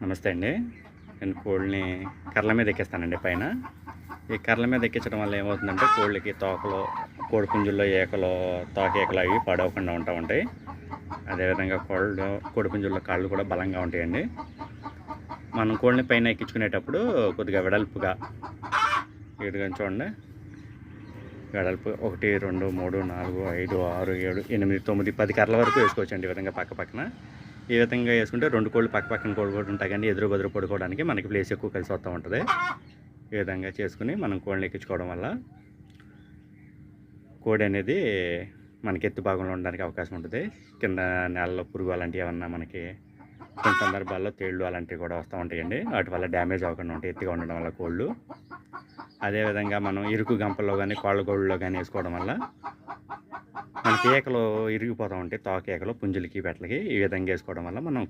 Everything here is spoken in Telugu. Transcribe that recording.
నమస్తే అండి. నేను కోళ్ళని కర్రల మీద ఎక్కిస్తానండి పైన. ఈ కర్రల మీద ఎక్కించడం వల్ల ఏమవుతుందంటే కోళ్ళకి తోకలో, కోడిపుంజుల్లో ఏకలో, తోక ఏకలు అవి పాడవకుండా ఉంటాయి. అదేవిధంగా కోడిపుంజుల్లో కాళ్ళు కూడా బలంగా ఉంటాయండి. మనం కోళ్ళని పైన ఎక్కించుకునేటప్పుడు కొద్దిగా వెడల్పుగా ఇదిగా చూడండి, వెడల్పు 1, 2, 3, 4, 5, 6, 7, 8, 9, 10 కర్రల వరకు వేసుకోవచ్చండి. ఈ విధంగా పక్క పక్కన ఈ విధంగా వేసుకుంటే 2 కోళ్ళు పక్క పక్కన కోడి ఉంటాయి, కానీ ఎదురు బదురు పడుకోవడానికి మనకి ప్లేస్ ఎక్కువ కలిసి వస్తూ ఉంటుంది. ఈ విధంగా చేసుకుని మనం కోళ్ళని ఎక్కించుకోవడం వల్ల కోడి అనేది మనకి ఎత్తు భాగంలో ఉండడానికి అవకాశం ఉంటుంది. కింద నేలలో పురుగు అలాంటివి ఏమన్నా మనకి కొన్ని సందర్భాల్లో తేళ్ళు అలాంటివి కూడా వస్తూ ఉంటాయండి. వాటి వల్ల డ్యామేజ్ అవ్వకుండా ఉంటాయి ఎత్తుగా ఉండడం వల్ల కోళ్ళు. అదేవిధంగా మనం ఇరుకు గంపల్లో కానీ కోళ్ళ గోళ్ళలో కానీ వేసుకోవడం వల్ల మనకి ఏకలు ఇరిగిపోతూ ఉంటాయి. తోక ఏకలు పుంజులకి పెట్టలకి ఈ విధంగా వేసుకోవడం వల్ల మనం